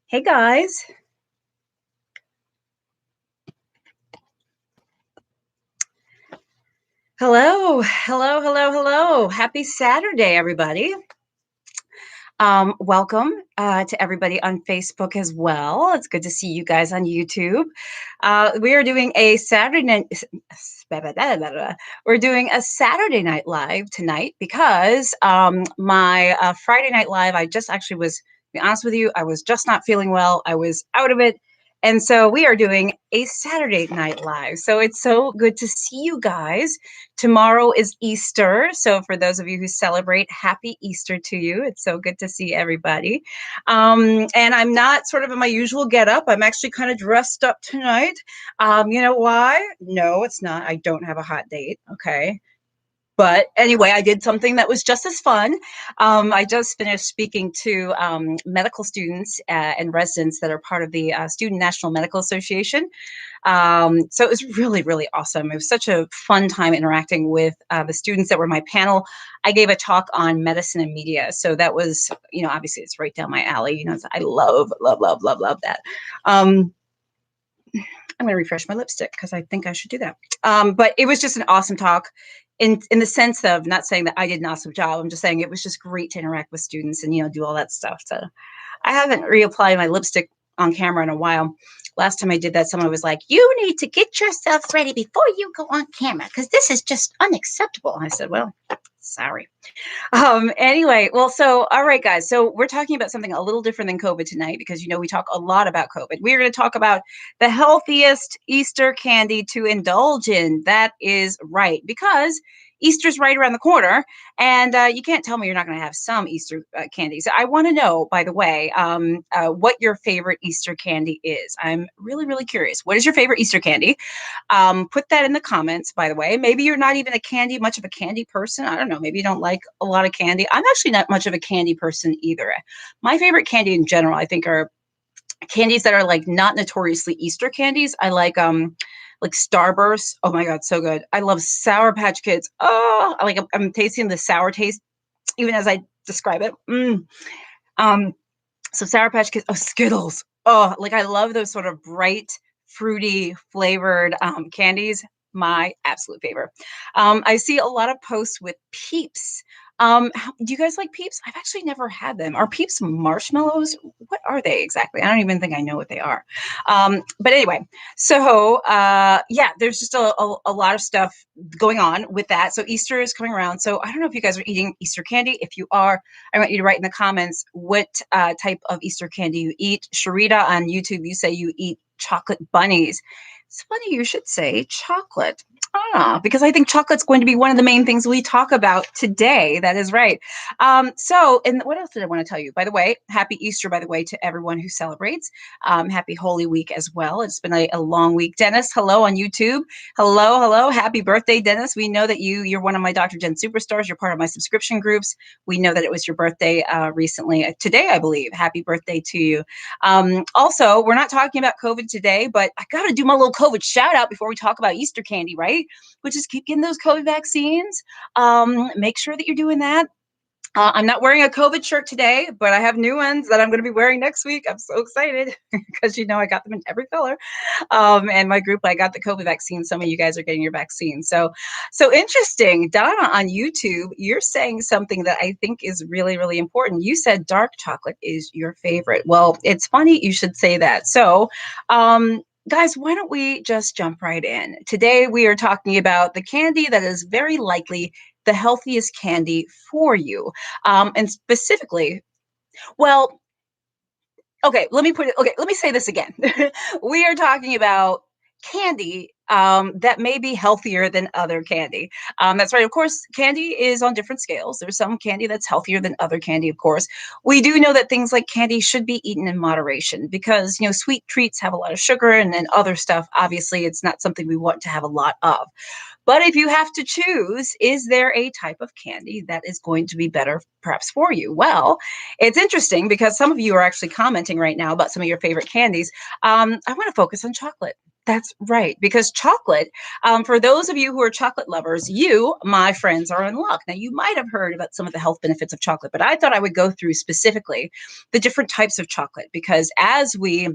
Hey guys. Hello, hello, hello, hello. Happy Saturday, everybody. Welcome to everybody on Facebook as well. It's good to see you guys on YouTube. We are doing a Saturday night. We're doing a Saturday Night Live tonight because my Friday Night Live, I just actually was, to be honest with you, I was just not feeling well. I was out of it. And so we are doing a Saturday Night Live. So it's so good to see you guys. Tomorrow is Easter. So for those of you who celebrate, happy Easter to you. It's so good to see everybody. And I'm not sort of in my usual getup. I'm actually kind of dressed up tonight. You know why? No, it's not. I don't have a hot date. Okay. But anyway, I did something that was just as fun. I just finished speaking to medical students and residents that are part of the Student National Medical Association. So it was really, really awesome. It was such a fun time interacting with the students that were my panel. I gave a talk on medicine and media. So that was, obviously it's right down my alley. I love, love, love, love, love that. I'm going to refresh my lipstick because I think I should do that. But it was just an awesome talk in the sense of not saying that I did an awesome job. I'm just saying it was just great to interact with students and, do all that stuff. So I haven't reapplied my lipstick on camera in a while. Last time I did that, someone was like, you need to get yourself ready before you go on camera because this is just unacceptable. I said, well, sorry. Anyway, well, so, all right, guys. So we're talking about something a little different than COVID tonight because, we talk a lot about COVID. We're going to talk about the healthiest Easter candy to indulge in. That is right, because Easter's right around the corner, and you can't tell me you're not going to have some Easter candies. I want to know, by the way, what your favorite Easter candy is. I'm really, really curious. What is your favorite Easter candy? Put that in the comments, by the way. Maybe you're not even much of a candy person. I don't know. Maybe you don't like a lot of candy. I'm actually not much of a candy person either. My favorite candy in general, I think, are candies that are like not notoriously Easter candies. I like Starburst. Oh my God, so good. I love Sour Patch Kids. Oh, I'm tasting the sour taste even as I describe it. So Sour Patch Kids. Oh, Skittles. Oh, I love those sort of bright, fruity flavored candies. My absolute favorite. I see a lot of posts with Peeps. Do you guys like Peeps? I've actually never had them. Are Peeps marshmallows? What are they exactly? I don't even think I know what they are. But anyway, so yeah, there's just a lot of stuff going on with that. So Easter is coming around. So I don't know if you guys are eating Easter candy. If you are, I want you to write in the comments what type of Easter candy you eat. Sharita on YouTube, you say you eat chocolate bunnies. It's funny you should say chocolate. Because I think chocolate's going to be one of the main things we talk about today. That is right. So, and what else did I want to tell you? By the way, happy Easter, by the way, to everyone who celebrates. Happy Holy Week as well. It's been a long week. Dennis, hello on YouTube. Hello, hello. Happy birthday, Dennis. We know that you're one of my Dr. Jen superstars. You're part of my subscription groups. We know that it was your birthday recently. Today, I believe. Happy birthday to you. Also, we're not talking about COVID today, but I got to do my little COVID shout out before we talk about Easter candy, right? Which is keep getting those COVID vaccines. Make sure that you're doing that. I'm not wearing a COVID shirt today, but I have new ones that I'm going to be wearing next week. I'm so excited because, I got them in every color. And my group, I got the COVID vaccine. Some of you guys are getting your vaccine. So interesting. Donna on YouTube, you're saying something that I think is really, really important. You said dark chocolate is your favorite. Well, it's funny you should say that. So, guys, why don't we just jump right in? Today, we are talking about the candy that is very likely the healthiest candy for you. And specifically, well, okay, let me say this again. We are talking about candy that may be healthier than other candy. That's right. Of course, candy is on different scales. There's some candy that's healthier than other candy, of course. We do know that things like candy should be eaten in moderation because, sweet treats have a lot of sugar and then other stuff. Obviously, it's not something we want to have a lot of. But if you have to choose, is there a type of candy that is going to be better perhaps for you? Well, it's interesting because some of you are actually commenting right now about some of your favorite candies. I want to focus on chocolate. That's right, because chocolate, for those of you who are chocolate lovers, you, my friends, are in luck. Now, you might have heard about some of the health benefits of chocolate, but I thought I would go through specifically the different types of chocolate because as we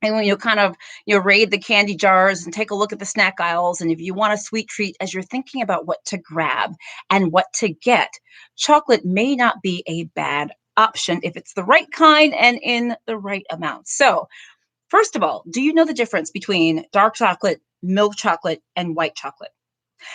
and when you kind of raid the candy jars and take a look at the snack aisles, and if you want a sweet treat as you're thinking about what to grab and what to get, chocolate may not be a bad option if it's the right kind and in the right amount. So first of all, do you know the difference between dark chocolate, milk chocolate, and white chocolate?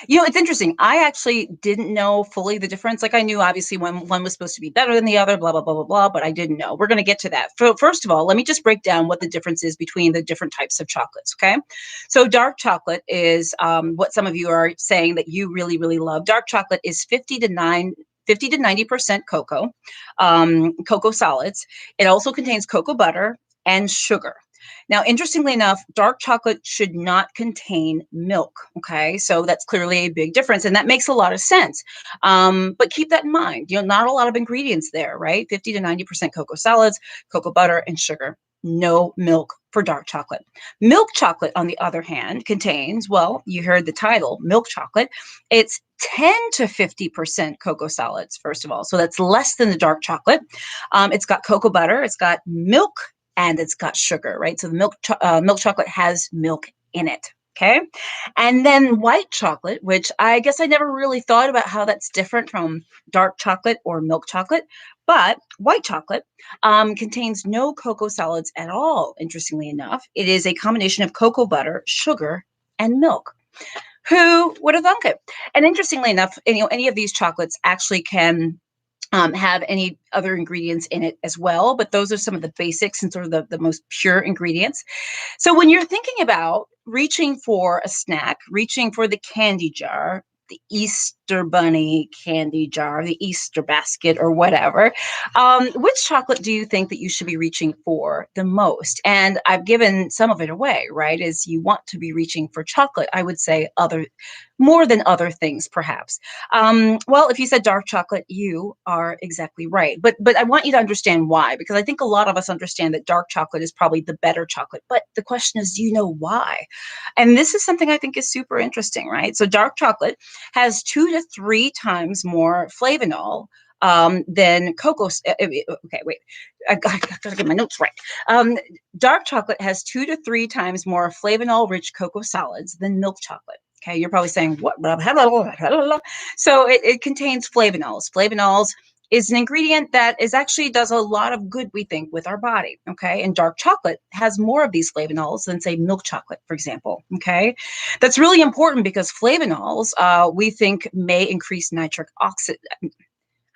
It's interesting. I actually didn't know fully the difference. Like I knew obviously when one was supposed to be better than the other, blah, blah, blah, blah, blah, but I didn't know. We're going to get to that. First of all, let me just break down what the difference is between the different types of chocolates. Okay. So dark chocolate is what some of you are saying that you really, really love. Dark chocolate is 50 to 90% cocoa, cocoa solids. It also contains cocoa butter and sugar. Now, interestingly enough, dark chocolate should not contain milk. Okay, so that's clearly a big difference, and that makes a lot of sense. But keep that in mind. Not a lot of ingredients there, right? 50 to 90% cocoa solids, cocoa butter, and sugar. No milk for dark chocolate. Milk chocolate, on the other hand, contains, well, you heard the title, milk chocolate. It's 10 to 50% cocoa solids, first of all. So that's less than the dark chocolate. It's got cocoa butter, it's got milk, and it's got sugar, right? So the milk chocolate has milk in it. Okay. And then white chocolate, which I guess I never really thought about how that's different from dark chocolate or milk chocolate. But white chocolate contains no cocoa solids at all, interestingly enough. It is a combination of cocoa butter, sugar, and milk. Who would have thunk it? And interestingly enough, any of these chocolates actually can have any other ingredients in it as well, but those are some of the basics and sort of the most pure ingredients. So when you're thinking about reaching for a snack, reaching for the candy jar, the Easter bunny candy jar, the Easter basket, or whatever, which chocolate do you think that you should be reaching for the most? And I've given some of it away, right? Is you want to be reaching for chocolate, I would say more than other things, perhaps. Well, if you said dark chocolate, you are exactly right. But I want you to understand why, because I think a lot of us understand that dark chocolate is probably the better chocolate. But the question is, do you know why? And this is something I think is super interesting, right? So dark chocolate has 2 to 3 times more flavanol than cocoa. Okay, wait. I gotta get my notes right. Um, Dark chocolate has 2 to 3 times more flavanol-rich cocoa solids than milk chocolate. Okay, you're probably saying what? So it contains flavanols. Flavanols is an ingredient that is actually does a lot of good, we think, with our body. Okay, and dark chocolate has more of these flavanols than say milk chocolate, for example. Okay, that's really important because flavanols, we think, may increase nitric oxide.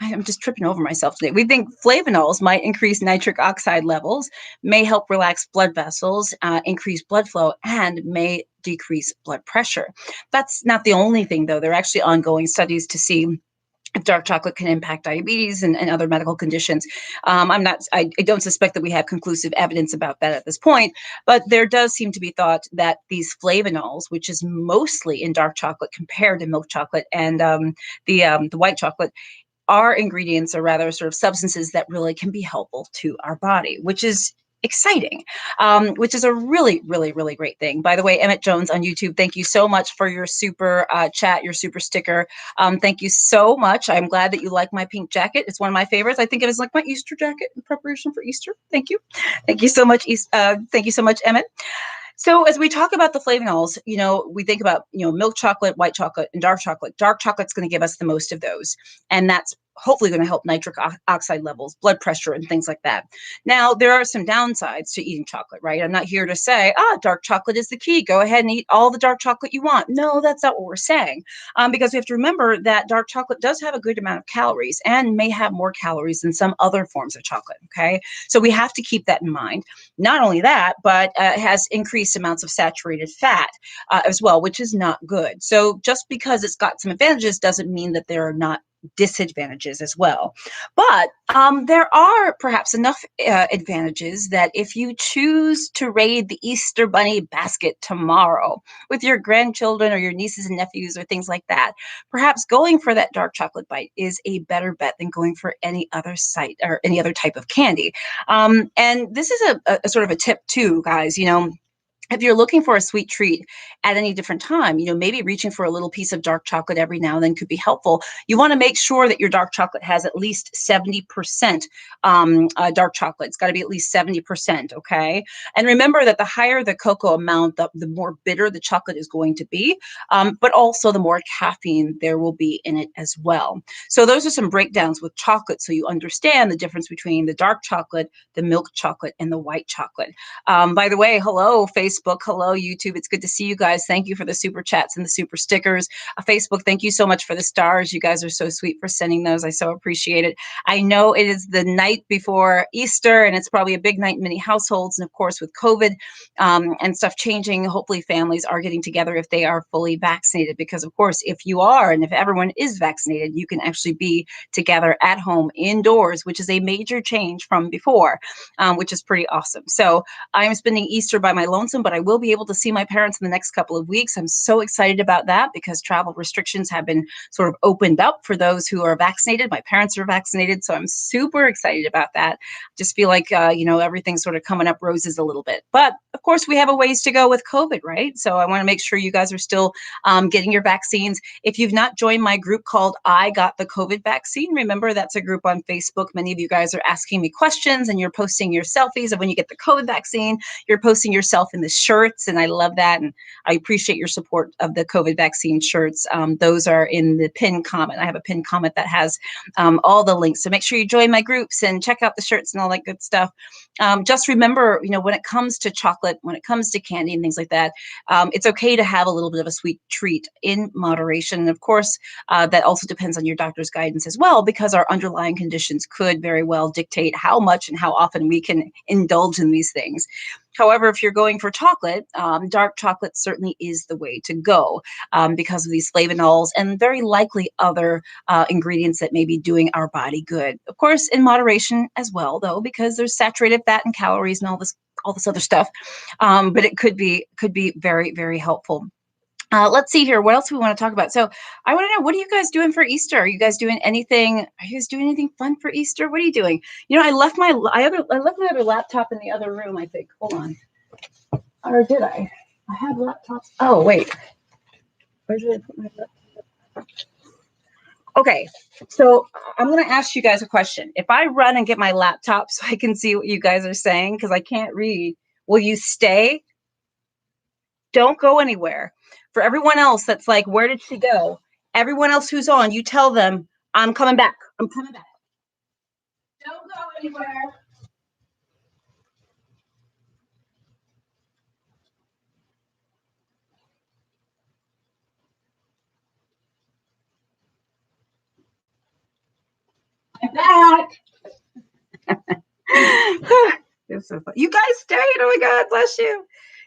I'm just tripping over myself today. We think flavanols might increase nitric oxide levels, may help relax blood vessels, increase blood flow, and may decrease blood pressure. That's not the only thing, though. There are actually ongoing studies to see if dark chocolate can impact diabetes and other medical conditions. I don't suspect that we have conclusive evidence about that at this point, but there does seem to be thought that these flavanols, which is mostly in dark chocolate compared to milk chocolate and the white chocolate, our ingredients are rather sort of substances that really can be helpful to our body, which is exciting, which is a really, really, really great thing. By the way, Emmett Jones on YouTube, thank you so much for your super chat, your super sticker. Thank you so much. I'm glad that you like my pink jacket. It's one of my favorites. I think it is like my Easter jacket in preparation for Easter. Thank you. Thank you so much. Thank you so much, Emmett. So as we talk about the flavanols, we think about, milk chocolate, white chocolate, and dark chocolate. Dark chocolate's going to give us the most of those. And that's hopefully going to help nitric oxide levels, blood pressure, and things like that. Now, there are some downsides to eating chocolate, right? I'm not here to say, dark chocolate is the key. Go ahead and eat all the dark chocolate you want. No, that's not what we're saying. Because we have to remember that dark chocolate does have a good amount of calories and may have more calories than some other forms of chocolate, okay? So we have to keep that in mind. Not only that, but it has increased amounts of saturated fat as well, which is not good. So just because it's got some advantages doesn't mean that there are not disadvantages as well. But there are perhaps enough advantages that if you choose to raid the Easter Bunny basket tomorrow with your grandchildren or your nieces and nephews or things like that, perhaps going for that dark chocolate bite is a better bet than going for any other site or any other type of candy. And this is a sort of a tip too, guys. if you're looking for a sweet treat at any different time, maybe reaching for a little piece of dark chocolate every now and then could be helpful. You want to make sure that your dark chocolate has at least 70% dark chocolate. It's got to be at least 70%. Okay. And remember that the higher the cocoa amount, the more bitter the chocolate is going to be, but also the more caffeine there will be in it as well. So those are some breakdowns with chocolate so you understand the difference between the dark chocolate, the milk chocolate, and the white chocolate. By the way, hello, Facebook. Hello, YouTube. It's good to see you guys. Thank you for the super chats and the super stickers. Facebook, thank you so much for the stars. You guys are so sweet for sending those. I so appreciate it. I know it is the night before Easter, and it's probably a big night in many households. And of course, with COVID and stuff changing, hopefully families are getting together if they are fully vaccinated. Because, of course, if you are, and if everyone is vaccinated, you can actually be together at home indoors, which is a major change from before, which is pretty awesome. So I'm spending Easter by my lonesome, but I will be able to see my parents in the next couple of weeks. I'm so excited about that because travel restrictions have been sort of opened up for those who are vaccinated. My parents are vaccinated, so I'm super excited about that. Just feel like, everything's sort of coming up roses a little bit. But of course, we have a ways to go with COVID, right? So I want to make sure you guys are still getting your vaccines. If you've not joined my group called I Got the COVID Vaccine, remember that's a group on Facebook. Many of you guys are asking me questions and you're posting your selfies of when you get the COVID vaccine. You're posting yourself in the shirts, and I love that. And I appreciate your support of the COVID vaccine shirts. Those are in the pinned comment. I have a pinned comment that has all the links. So make sure you join my groups and check out the shirts and all that good stuff. Just remember, when it comes to chocolate, when it comes to candy and things like that, it's okay to have a little bit of a sweet treat in moderation. And of course, that also depends on your doctor's guidance as well, because our underlying conditions could very well dictate how much and how often we can indulge in these things. However, if you're going for chocolate, dark chocolate certainly is the way to go because of these flavonols and very likely other ingredients that may be doing our body good. Of course, in moderation as well, though, because there's saturated fat and calories and all this other stuff. But it could be very, very helpful. Let's see here. What else do we want to talk about? So I want to know, what are you guys doing for Easter? Are you guys doing anything? Are you guys doing anything fun for Easter? What are you doing? I left my other laptop in the other room, I think. Hold on. Or did I? I have laptops. Oh, wait. Where did I put my laptop? Okay. So I'm going to ask you guys a question. If I run and get my laptop so I can see what you guys are saying, because I can't read, will you stay? Don't go anywhere. For everyone else that's like, where did she go? Everyone else who's on, you tell them, I'm coming back. I'm coming back. Don't go anywhere. I'm back. It's so fun. You guys stayed. Oh my God, bless you.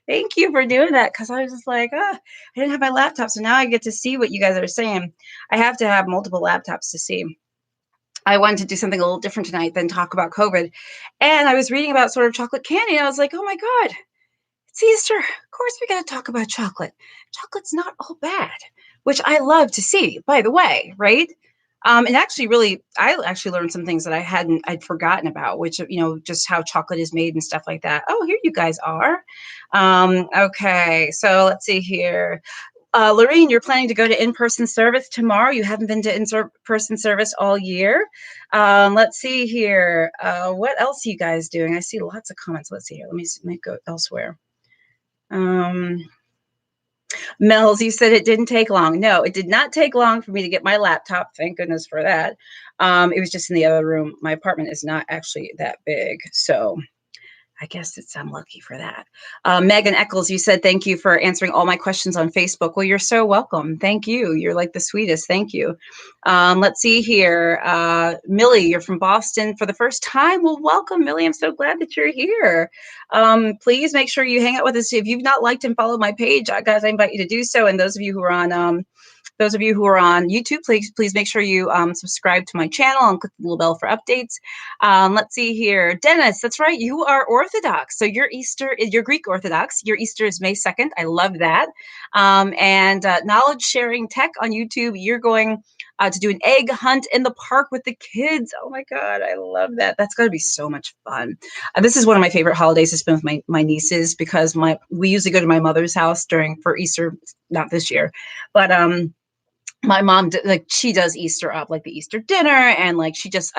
Thank you for doing that, because I was just like, I didn't have my laptop, so now I get to see what you guys are saying. I have to have multiple laptops to see. I wanted to do something a little different tonight than talk about COVID. And I was reading about sort of chocolate candy, and I was like, oh my God, it's Easter. Of course, we got to talk about chocolate. Chocolate's not all bad, which I love to see, by the way, right? And actually, really, I actually learned some things that I'd forgotten about, which, just how chocolate is made and stuff like that. Oh, here you guys are. Okay, so let's see here. Lorene, you're planning to go to in-person service tomorrow. You haven't been to in-person service all year. Let's see here. What else are you guys doing? I see lots of comments. Let's see here. Let me go elsewhere. Mel's, you said it didn't take long. No, it did not take long for me to get my laptop. Thank goodness for that. It was just in the other room. My apartment is not actually that big, so I guess I'm lucky for that. Megan Eccles, you said thank you for answering all my questions on Facebook. Well, you're so welcome. Thank you. You're like the sweetest. Thank you. Let's see here. Millie, you're from Boston for the first time. Well, welcome, Millie. I'm so glad that you're here. Please make sure you hang out with us. If you've not liked and followed my page, guys, I invite you to do so. And those of you who are on those of you who are on YouTube, please make sure you subscribe to my channel and click the little bell for updates. Let's see here. Dennis, that's right. You are Orthodox. So you're Greek Orthodox. Your Easter is May 2nd. I love that. And Knowledge Sharing Tech on YouTube, you're going to do an egg hunt in the park with the kids. Oh my God, I love that. That's going to be so much fun. This is one of my favorite holidays to spend with my nieces, because we usually go to my mother's house for Easter, not this year, but my mom she does Easter up, like the Easter dinner, and like she does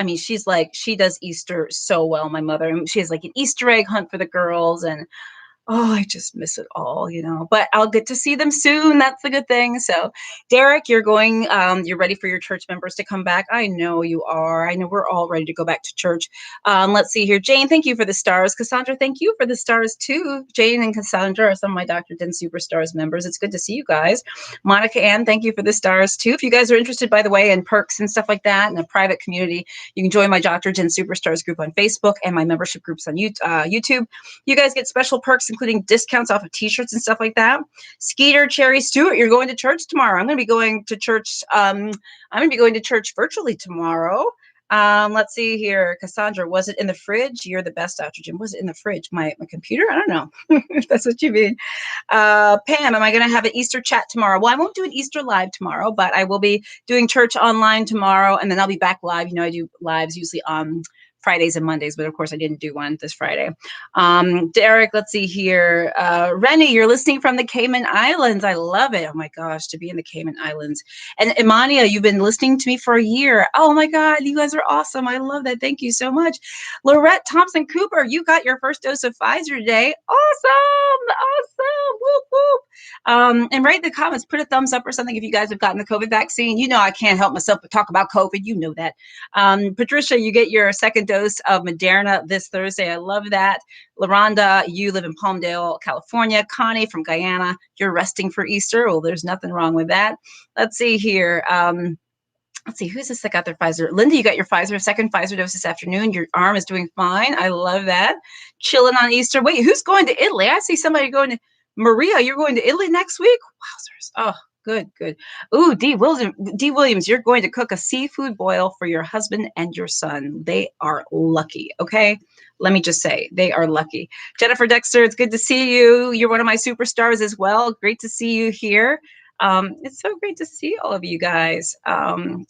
Easter so well, my mother. And she has like an Easter egg hunt for the girls, and oh, I just miss it all, but I'll get to see them soon. That's the good thing. So Derek, you're ready for your church members to come back. I know you are. I know we're all ready to go back to church. Let's see here. Jane, thank you for the stars. Cassandra, thank you for the stars too. Jane and Cassandra are some of my Dr. Den Superstars members. It's good to see you guys. Monica Ann, thank you for the stars too. If you guys are interested, by the way, in perks and stuff like that, in a private community, you can join my Dr. Den Superstars group on Facebook and my membership groups on YouTube. You guys get special perks, including discounts off of t-shirts and stuff like that. Skeeter Cherry Stewart, you're going to church tomorrow. I'm going to be going to church. I'm going to be going to church virtually tomorrow. Let's see here. Cassandra, was it in the fridge? You're the best, Dr. Jim. Was it in the fridge? My computer? I don't know if that's what you mean. Pam, am I going to have an Easter chat tomorrow? Well, I won't do an Easter live tomorrow, but I will be doing church online tomorrow, and then I'll be back live. I do lives usually on Fridays and Mondays, but of course I didn't do one this Friday. Derek, let's see here. Rennie, you're listening from the Cayman Islands. I love it. Oh my gosh, to be in the Cayman Islands. And Imania, you've been listening to me for a year. Oh my God, you guys are awesome. I love that. Thank you so much. Lorette Thompson Cooper, you got your first dose of Pfizer today. Awesome. Awesome. Whoop, whoop. And write in the comments, put a thumbs up or something if you guys have gotten the COVID vaccine. I can't help myself but talk about COVID. You know that. Patricia, you get your second dose of Moderna this Thursday. I love that. LaRonda, you live in Palmdale, California. Connie from Guyana, you're resting for Easter. Well, there's nothing wrong with that. Let's see here. Let's see, who's this that got their Pfizer? Linda, you got your second Pfizer dose this afternoon. Your arm is doing fine. I love that. Chilling on Easter. Wait, who's going to Italy? I see somebody going to Maria. You're going to Italy next week? Wowzers. Oh, good. Ooh, D. Williams, you're going to cook a seafood boil for your husband and your son. They are lucky, okay? Let me just say, they are lucky. Jennifer Dexter, it's good to see you. You're one of my superstars as well. Great to see you here. It's so great to see all of you guys.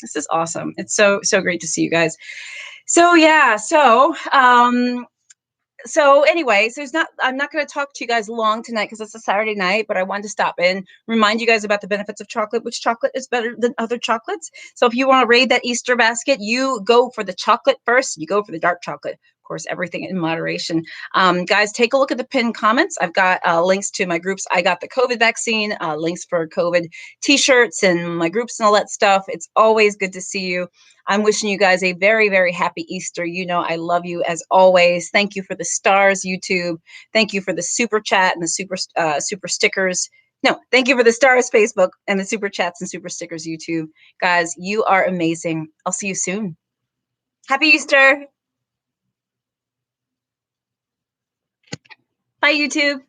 This is awesome. It's so great to see you guys. So yeah, so anyway, I'm not going to talk to you guys long tonight because it's a Saturday night, but I wanted to stop and remind you guys about the benefits of chocolate. Which chocolate is better than other chocolates? So if you want to raid that Easter basket, you go for the chocolate first. You go for the dark chocolate. Of course, everything in moderation. Guys, take a look at the pinned comments. I've got links to my groups. I got the COVID vaccine, links for COVID t-shirts and my groups and all that stuff. It's always good to see you. I'm wishing you guys a very, very happy Easter. I love you as always. Thank you for the stars, YouTube. Thank you for the super chat and the super stickers. No, thank you for the stars, Facebook, and the super chats and super stickers, YouTube. Guys, you are amazing. I'll see you soon. Happy Easter. Bye, YouTube.